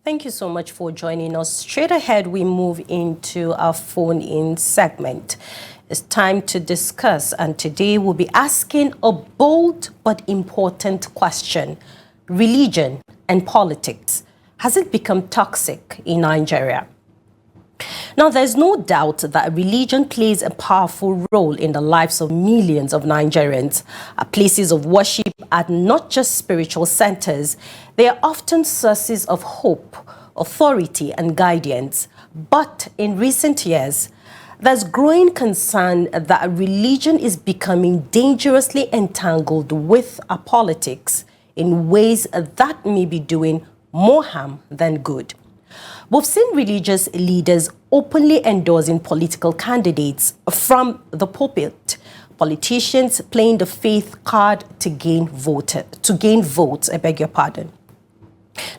Thank you so much for joining us. Straight ahead, we move into our phone-in segment. It's time to discuss, and today we'll be asking a bold but important question. Religion and politics. Has it become toxic in Nigeria? Now, there's no doubt that religion plays a powerful role in the lives of millions of Nigerians. Places of worship are not just spiritual centers. They are often sources of hope, authority, and guidance. But in recent years, there's growing concern that religion is becoming dangerously entangled with our politics in ways that may be doing more harm than good. We've seen religious leaders openly endorsing political candidates from the pulpit, politicians playing the faith card to gain votes, I beg your pardon.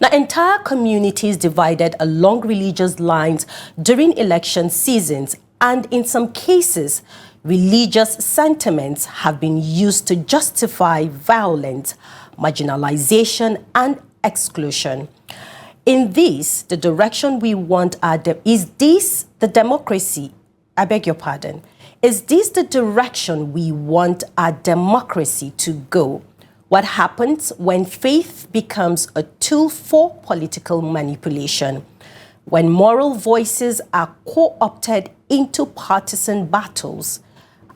Now, entire communities divided along religious lines during election seasons, and in some cases, religious sentiments have been used to justify violence, marginalization, and exclusion. In this, the direction we want is this the democracy? I beg your pardon. Is this the direction we want our democracy to go? What happens when faith becomes a tool for political manipulation? When moral voices are co-opted into partisan battles?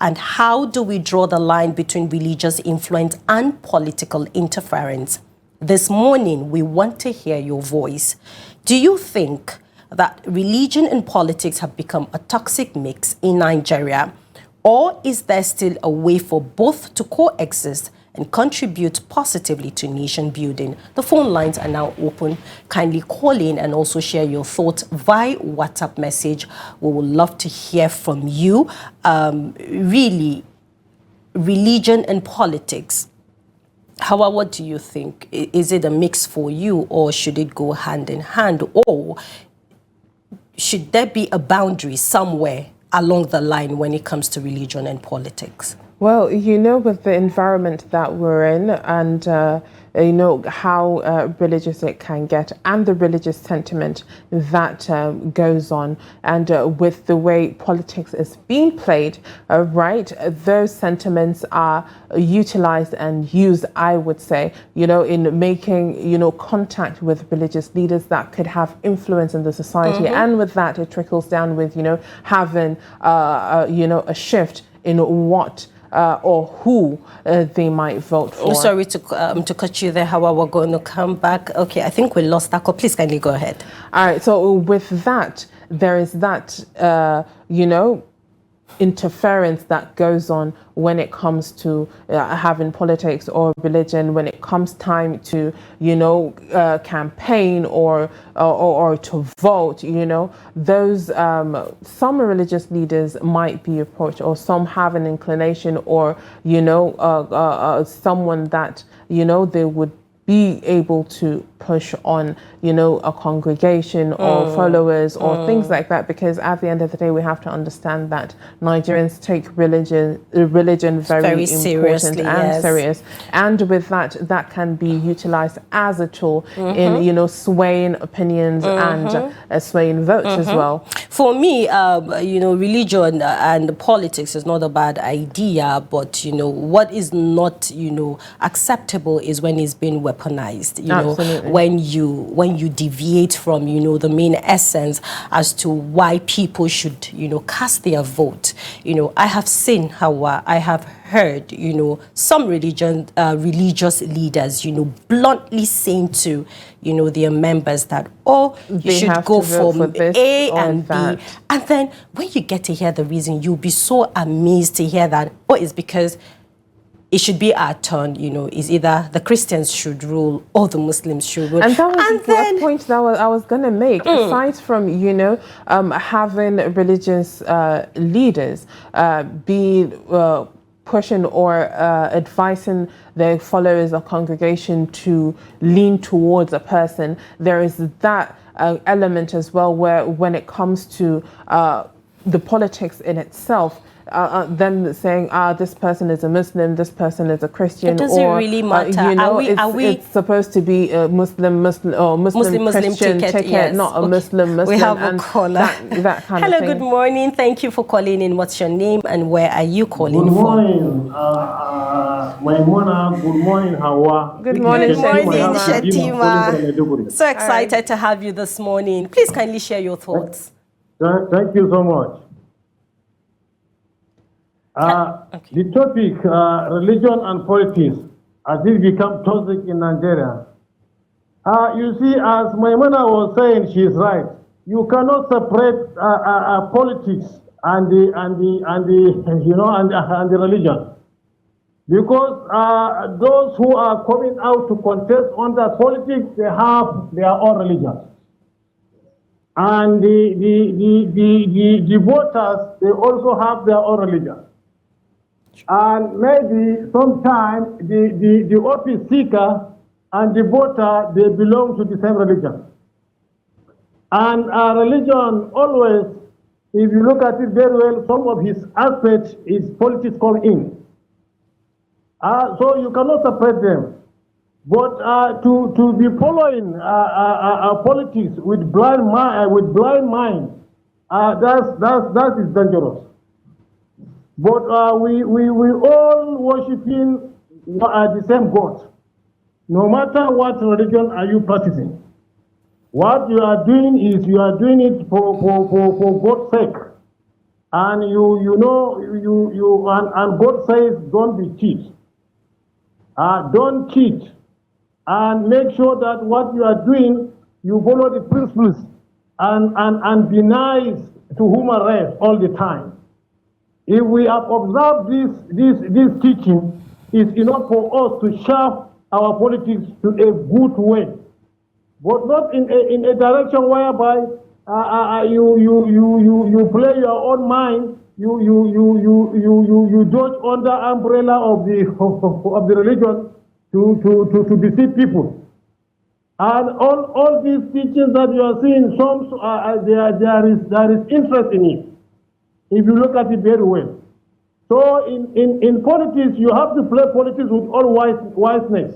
And how do we draw the line between religious influence and political interference? This morning, we want to hear your voice. Do you think that religion and politics have become a toxic mix in Nigeria? Or is there still a way for both to coexist and contribute positively to nation building? The phone lines are now open. Kindly call in and also share your thoughts via WhatsApp message. We would love to hear from you. Really, religion and politics. Hauwa, what do you think? Is it a mix for you, or should it go hand in hand? Or should there be a boundary somewhere along the line when it comes to religion and politics? Well, with the environment that we're in and, how religious it can get and the religious sentiment that goes on, and with the way politics is being played, right, those sentiments are utilized and used, I would say, in making, contact with religious leaders that could have influence in the society. And with that, it trickles down with, having, a shift in what or who they might vote for. Oh, sorry to cut you there, Hauwa. We're going to come back. Okay, I think we lost that call. Please kindly go ahead. All right, so with that, there is that, interference that goes on when it comes to having politics or religion, when it comes time to, campaign or to vote, those some religious leaders might be approached, or some have an inclination, or, someone that, they would be able to push on, a congregation or followers or things like that, because at the end of the day, we have to understand that Nigerians take religion very important and serious. And with that, that can be utilized as a tool in, swaying opinions and swaying votes as well. For me, religion and politics is not a bad idea, but, what is not, acceptable is when it's being weaponized, when you deviate from, the main essence as to why people should, cast their vote. I have seen how I have heard, some religious leaders, bluntly saying to, their members that, you should go for A and B. And then when you get to hear the reason, you'll be so amazed to hear that, it's because it should be our turn, is either the Christians should rule or the Muslims should rule. And that was the point that I was going to make. Aside from, having religious leaders be pushing or advising their followers or congregation to lean towards a person, there is that element as well, where when it comes to the politics in itself, them saying, this person is a Muslim, this person is a Christian. It doesn't really matter. It's supposed to be a Muslim Christian ticket, yes. Not a Muslim. We have a caller. That kind Hello, of thing. good morning. Thank you for calling in. What's your name and where are you calling from? Good morning, Maimuna. Good morning, Hauwa. Good morning, Shetima. So excited to have you this morning. Please kindly share your thoughts. Thank you so much. The topic, religion and politics, as it become toxic in Nigeria. You see, as Maimuna was saying, she is right. You cannot separate politics and the religion, because those who are coming out to contest under politics, they have their own religion. And the voters, they also have their own religion. And maybe sometimes the office seeker and the voter, they belong to the same religion. And religion always, if you look at it very well, some of his aspects is politics come in. So you cannot separate them. But to be following politics with blind mind, that is dangerous. But we all worshiping the same God. No matter what religion are you practicing, what you are doing is you are doing it for God's sake. And and God says don't be cheat. Don't cheat. And make sure that what you are doing, you follow the principles and be nice to human race all the time. If we have observed this teaching, it's enough for us to shape our politics to a good way, but not in a direction whereby you play your own mind, you dodge under umbrella of the religion to deceive people. And all these teachings that you are seeing, some there is interest in it, if you look at it very well. So in politics, you have to play politics with all wiseness.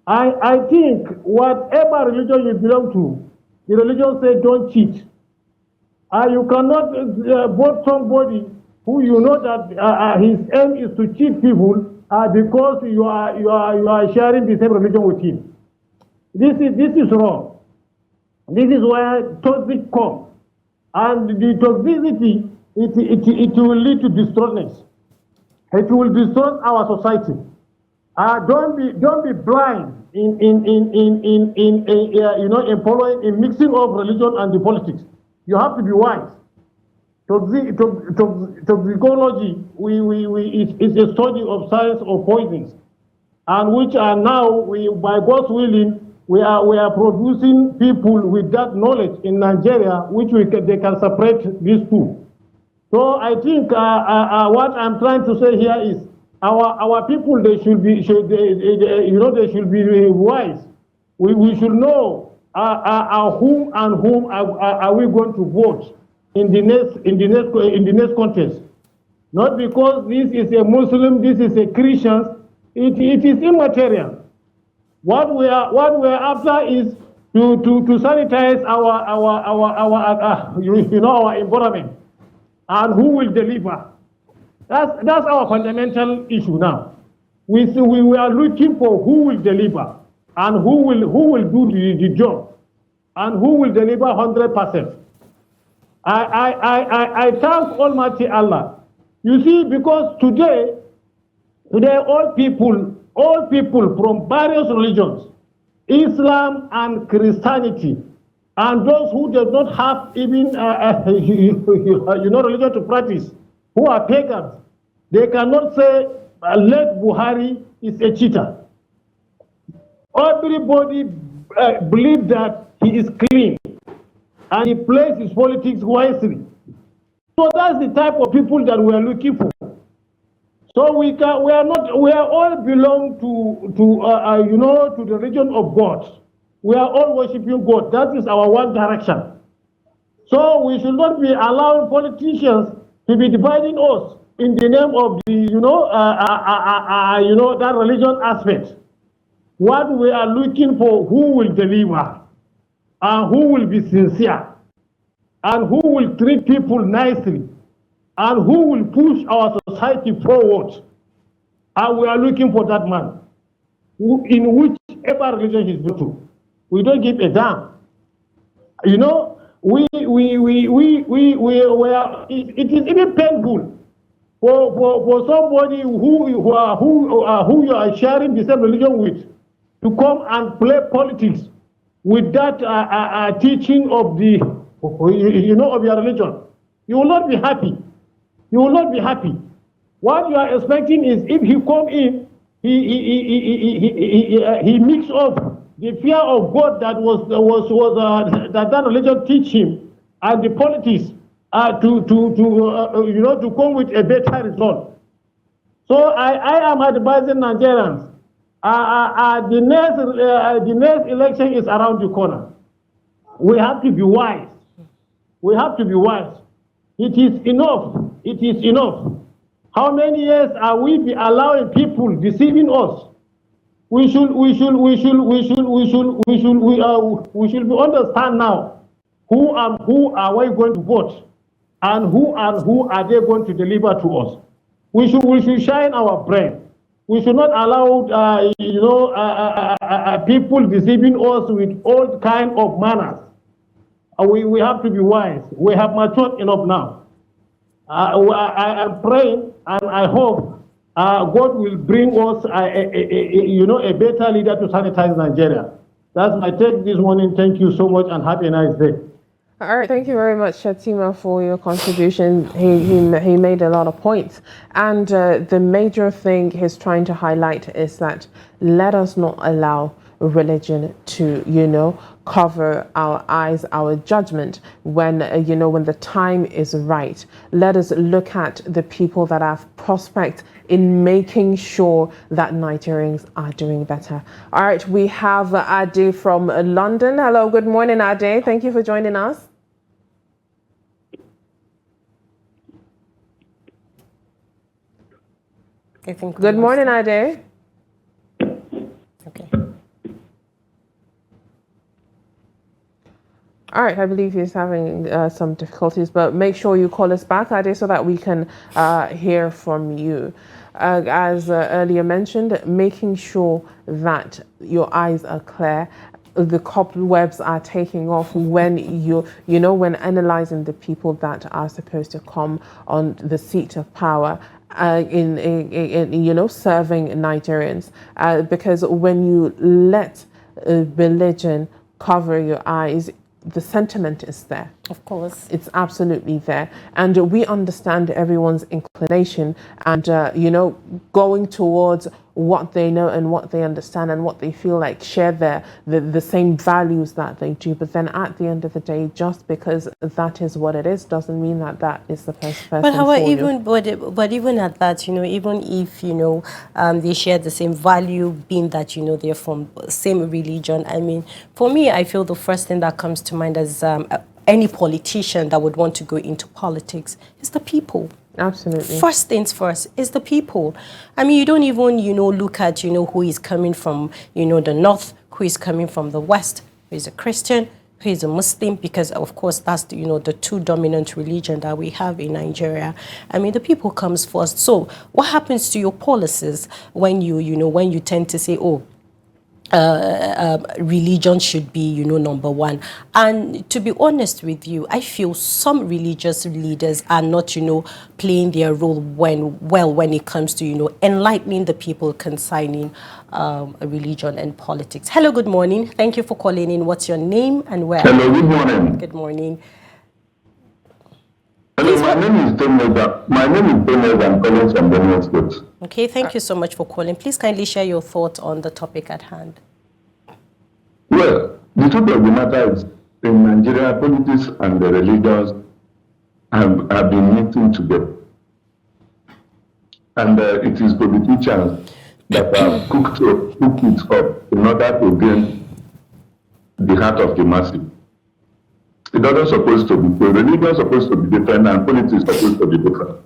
I think whatever religion you belong to, the religion says don't cheat. You cannot vote somebody who you know that his aim is to cheat people because you are sharing the same religion with him. This is wrong. This is where toxic comes, and the toxicity it will lead to destructiveness. It will destroy our society. Don't be blind in following in mixing of religion and the politics. You have to be wise. Toxicology is a study of science of poisons, and which are now by God's willing we are producing people with that knowledge in Nigeria, which they can separate these two. So I think what I'm trying to say here is our people, they should be wise. We should know whom are we going to vote in the next contest. Not because this is a Muslim, this is a Christian. It is immaterial. What we are after is to sanitize our environment. And who will deliver? That's our fundamental issue now. We are looking for who will deliver and who will do the job and who will deliver 100%. I thank Almighty Allah. You see, because today all people from various religions, Islam and Christianity, and those who do not have even religion to practice, who are pagans, they cannot say let Buhari is a cheater. Everybody believes that he is clean and he plays his politics wisely. So that's the type of people that we are looking for. So we all belong to the religion of God. We are all worshiping God. That is our one direction. So we should not be allowing politicians to be dividing us. in the name of the, that religion aspect. What we are looking for, who will deliver, and who will be sincere, and who will treat people nicely, and who will push our society forward. And we are looking for that man, in whichever religion he's belong to. We don't give a damn. You know, it is even painful for somebody who you are sharing the same religion with to come and play politics with that teaching of the, of your religion. You will not be happy. You will not be happy. What you are expecting is, if he come in, he mix up the fear of God that that religion teach him, and the politics to come with a better result. So I am advising Nigerians. The next election is around the corner. We have to be wise. We have to be wise. It is enough. It is enough. How many years are we allowing people deceiving us? We should understand now who are we going to vote, and who are they going to deliver to us. We should shine our brain. We should not allow people deceiving us with all kind of manners. We have to be wise. We have matured enough now. I am praying, and I hope God will bring us a better leader to sanitize Nigeria. That's my take this morning. Thank you so much, and have a nice day. All right, thank you very much, Shatima, for your contribution. He made a lot of points, and the major thing he's trying to highlight is that let us not allow religion to, cover our eyes, our judgment when, when the time is right. Let us look at the people that have prospect in making sure that Nigerians are doing better. All right, we have Ade from London. Hello, good morning, Ade. Thank you for joining us. Good morning, Ade. Okay. All right, I believe he's having some difficulties, but make sure you call us back, Ade, so that we can hear from you. As earlier mentioned, making sure that your eyes are clear, the cobwebs are taking off when when analyzing the people that are supposed to come on the seat of power. In serving Nigerians, because when you let religion cover your eyes, the sentiment is there. Of course. It's absolutely there. And we understand everyone's inclination and, going towards what they know and what they understand and what they feel like share the same values that they do. But then at the end of the day, just because that is what it is, doesn't mean that that is the first person but for but even at that, even if, they share the same value, being that, they're from same religion. I mean, for me, I feel the first thing that comes to mind as any politician that would want to go into politics is the people. Absolutely. First things first is the people. I mean, you don't even, look at, who is coming from, the north, who is coming from the west, who is a Christian, who is a Muslim, because of course that's the two dominant religion that we have in Nigeria. I mean, the people comes first. So what happens to your policies when you tend to say, oh, religion should be, number one? And to be honest with you, I feel some religious leaders are not, playing their role when it comes to, enlightening the people concerning religion and politics. Hello, good morning. Thank you for calling in. What's your name and where? Hello, good morning. Good morning. Hello, my name is Tomoga. I'm calling from Benue State. Okay, thank you so much for calling. Please kindly share your thoughts on the topic at hand. Well, the truth of the matter is, in Nigeria, politics and the religions have been meeting together. And it is politicians that have cooked it up in order to gain the heart of the masses. It doesn't supposed to be. The religion is supposed to be different and politics is supposed to be different.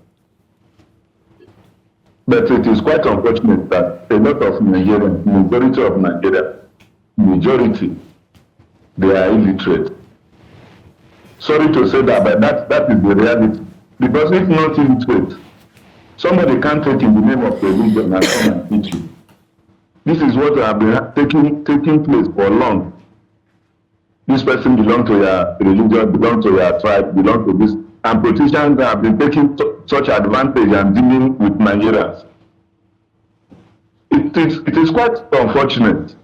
But it is quite unfortunate that a lot of Nigerians, majority, they are illiterate. Sorry to say that, but that is the reality. Because if not illiterate, somebody can't take in the name of religion and come and teach you. This is what has been taking place for long. This person belongs to your religion, belongs to your tribe, belongs to this. And politicians have been taking such advantage and dealing with Nigerians. It is quite unfortunate.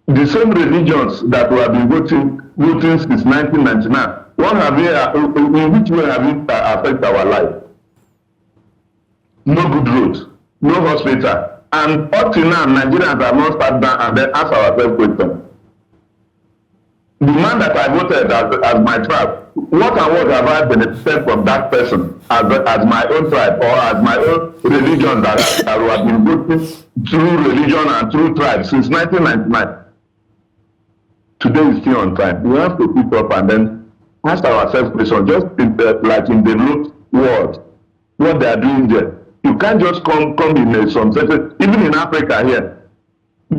The same religions that we have been voting since 1999, in which way have it affected our life? No good roads, no hospital. And up till now, Nigerians have not sat down and then asked ourselves questions. The man that I voted as my tribe, what have I benefited from that person as my own tribe or as my own religion that we have been voting through religion and through tribe since 1999? Today is still on time. We have to pick up and then ask ourselves questions, just like in the root world, what they are doing there. You can't just come in some certain, even in Africa here.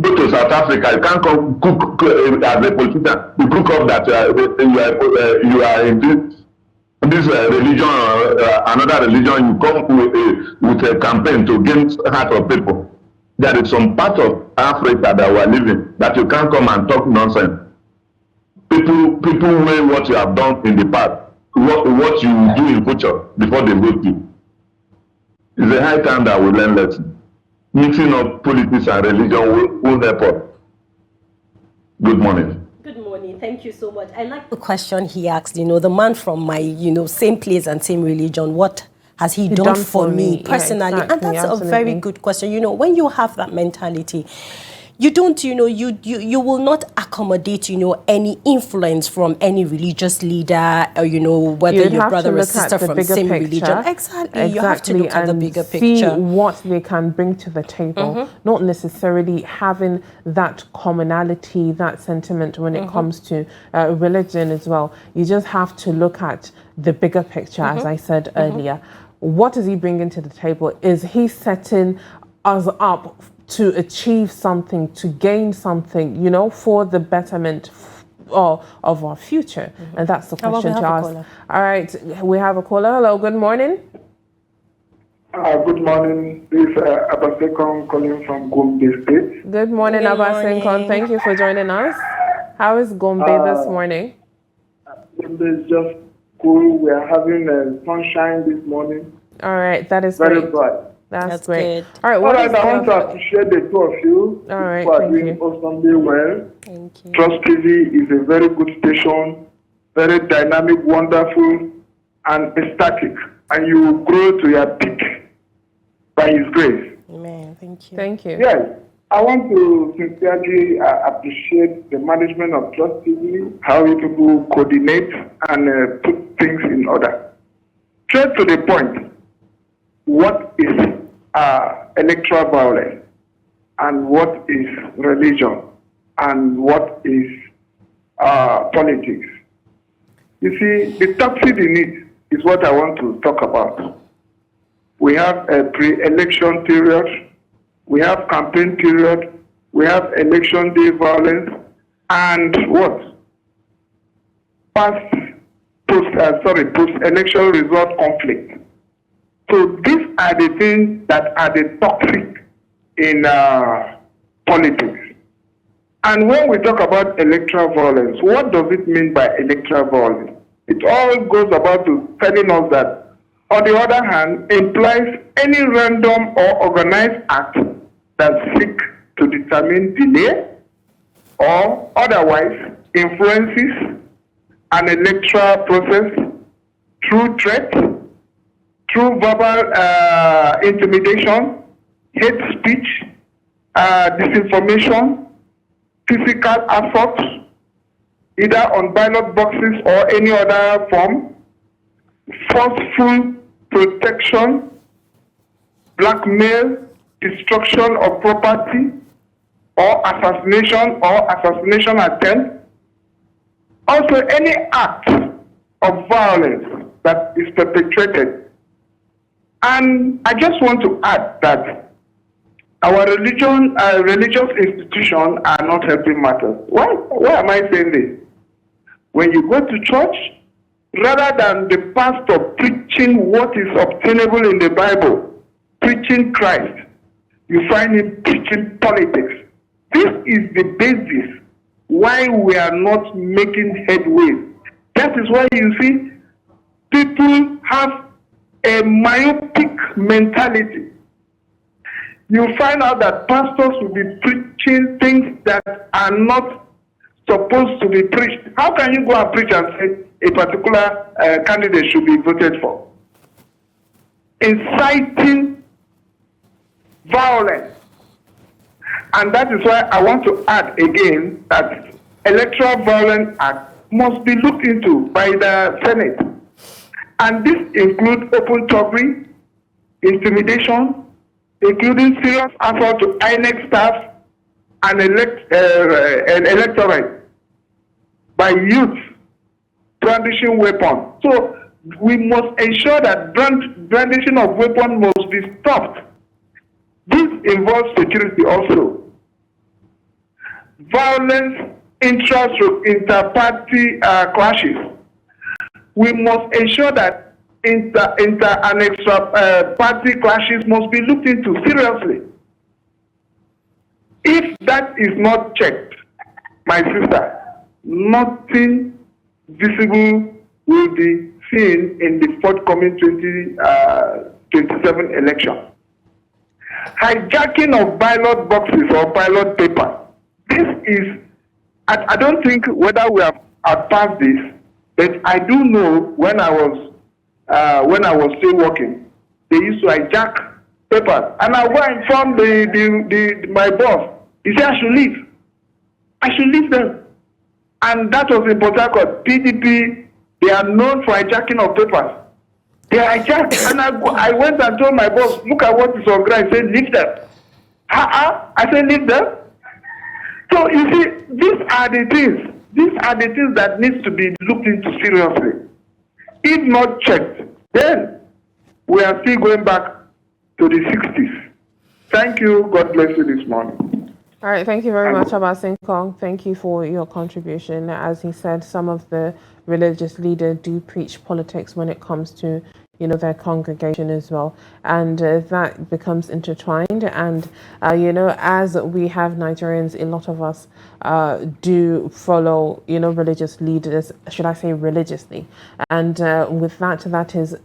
Go to South Africa, you can't come cook as a politician. You cook up that you are in this religion or another religion. You come with a campaign to gain heart of people. There is some part of Africa that we are living that you can't come and talk nonsense. People weigh what you have done in the past, what you will do in future before they vote you. It's a high time that we learn lessons. Mixing up politics and religion will help us. Good morning. Good morning. Thank you so much. I like the question he asked, the man from my, same place and same religion, what has he done for me personally? Yeah, exactly, and that's absolutely a very good question. When you have that mentality, you don't, you will not accommodate, any influence from any religious leader, or, whether your brother or sister from the same religion. Exactly. You have to look at the bigger picture. See what they can bring to the table, not necessarily having that commonality, that sentiment when it comes to religion as well. You just have to look at the bigger picture, as I said earlier. What is he bringing to the table? Is he setting us up to achieve something, to gain something, for the betterment of our future? And that's the question to ask. All right, we have a caller. Hello, good morning. Good morning. This is Abasekon calling from Gombe State. Good morning, Abasekon. Thank you for joining us. How is Gombe this morning? Gombe is just cool. We are having sunshine this morning. All right, that is very great. bright. That's great. Good. All right, I want to appreciate the two of you. All right, who are thank doing you. awesomely well. Thank you. Trust TV is a very good station, very dynamic, wonderful, and ecstatic. And you will grow to your peak by His grace. Amen. Thank you. Thank you. Yes, I want to sincerely appreciate the management of Trust TV, how you people coordinate and put things in order. Straight to the point. What is electoral violence, and what is religion, and what is politics? You see, the toxic in it is what I want to talk about. We have a pre-election period, we have campaign period, we have election day violence, and what? Post-election result conflict. So these are the things that are the toxic in politics. And when we talk about electoral violence, what does it mean by electoral violence? It all goes about to telling us that, on the other hand, implies any random or organized act that seeks to determine delay or otherwise influences an electoral process through threat, through verbal intimidation, hate speech, disinformation, physical assault, either on ballot boxes or any other form, forceful protection, blackmail, destruction of property, or assassination attempt. Also, any act of violence that is perpetrated And I just want to add that our religious institutions are not helping matters. Why am I saying this? When you go to church, rather than the pastor preaching what is obtainable in the Bible, preaching Christ, you find him preaching politics. This is the basis why we are not making headway. That is why you see people have a myopic mentality. You find out that pastors will be preaching things that are not supposed to be preached. How can you go and preach and say a particular candidate should be voted for? Inciting violence. And that is why I want to add again that Electoral Violence Act must be looked into by the Senate. And this includes open thuggery, intimidation, including serious assault to INEC staff and electorate by youth brandishing weapons. So we must ensure that brandishing of weapons must be stopped. This involves security also. Violence, inter-party clashes. We must ensure that inter and extra party clashes must be looked into seriously. If that is not checked, my sister, nothing visible will be seen in the forthcoming 2027 election. Hijacking of ballot boxes or ballot paper. This is, I don't think whether we have passed this, but I do know when I was still working, they used to hijack papers, and I go and inform my boss. He said I should leave. I should leave them, and that was in Port Harcourt. PDP, they are known for hijacking of papers. They are hijacked, and I went and told my boss, look at what is on ground. He said leave them. I said leave them. So you see, these are the things that needs to be looked into seriously. If not checked, then we are still going back to the 60s. Thank you. God bless you this morning. All right, thank you very much, Abba Sinkong. Thank you for your contribution. As he said, some of the religious leaders do preach politics when it comes to, their congregation as well. And that becomes intertwined. And, as we have Nigerians, a lot of us do follow, religious leaders, should I say religiously. And with that,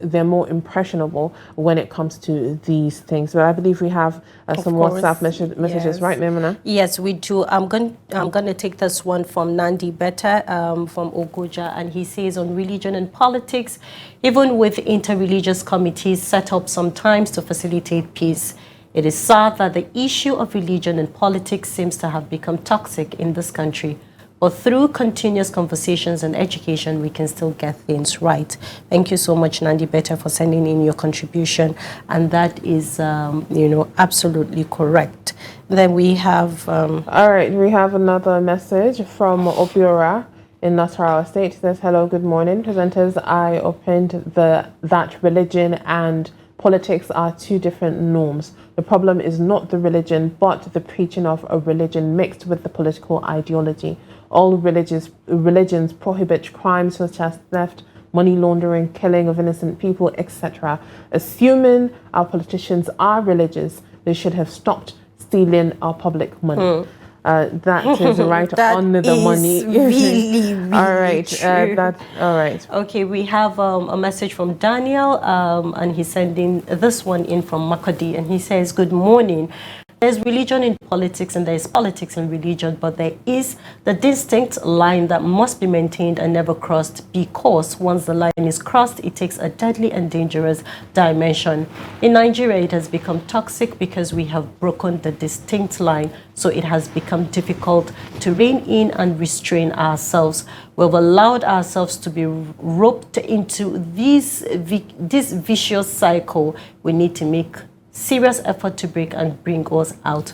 they're more impressionable when it comes to these things. But I believe we have some WhatsApp messages, yes. Right, Maimuna? Yes, we do. I'm going to take this one from Nandi Beta from Ogoja, and he says on religion and politics, even with interreligious committees set up sometimes to facilitate peace, it is sad that the issue of religion and politics seems to have become toxic in this country. But through continuous conversations and education, we can still get things right. Thank you so much, Nandi Beta, for sending in your contribution. And that is, absolutely correct. Then we have... All right, we have another message from Obiora in Nasarawa State. It says, hello, good morning. Presenters, I opined that religion and politics are two different norms. The problem is not the religion, but the preaching of a religion mixed with the political ideology. All religions prohibit crimes such as theft, money laundering, killing of innocent people, etc. Assuming our politicians are religious, they should have stopped stealing our public money. That is right on the money. Really all right. True. All right. Okay, we have a message from Daniel, and he's sending this one in from Makodi, and he says, good morning. There's religion in politics and there's politics in religion, but there is the distinct line that must be maintained and never crossed, because once the line is crossed, it takes a deadly and dangerous dimension. In Nigeria, it has become toxic because we have broken the distinct line, so it has become difficult to rein in and restrain ourselves. We've allowed ourselves to be roped into this vicious cycle. We need to make serious effort to break and bring us out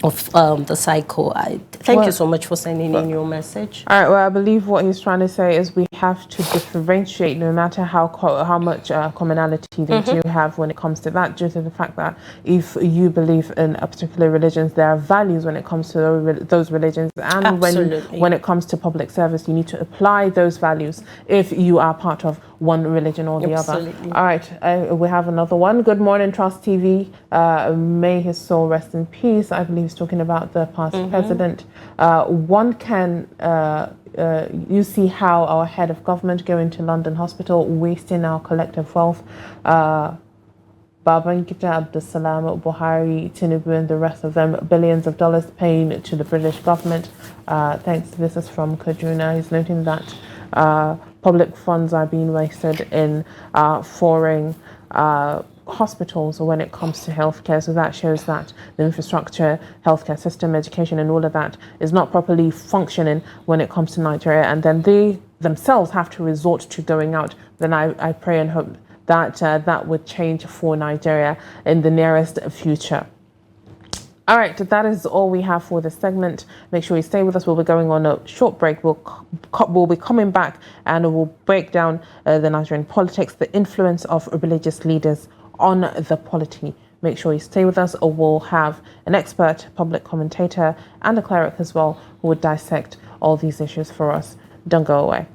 of the cycle. Thank you so much for sending in your message. All right, well, I believe what he's trying to say is we have to differentiate no matter how much commonality they do have when it comes to that, due to the fact that if you believe in a particular religion, there are values when it comes to those religions. And when it comes to public service, you need to apply those values if you are part of one religion or the other. All right, we have another one. Good morning, Trust TV. May his soul rest in peace. I believe he's talking about the past president. One can you see how our head of government going to London hospital, wasting our collective wealth. Babangida, Abdulsalam, Buhari, Tinubu, and the rest of them, billions of dollars paying to the British government. Thanks. This is from Kaduna. He's noting that public funds are being wasted in foreign hospitals when it comes to healthcare. So that shows that the infrastructure, healthcare system, education, and all of that is not properly functioning when it comes to Nigeria. And then they themselves have to resort to going out. Then I pray and hope that that would change for Nigeria in the nearest future. All right, that is all we have for this segment. Make sure you stay with us. We'll be going on a short break. We'll be coming back and we'll break down the Nigerian politics, the influence of religious leaders on the polity. Make sure you stay with us, or we'll have an expert, public commentator, and a cleric as well who would dissect all these issues for us. Don't go away.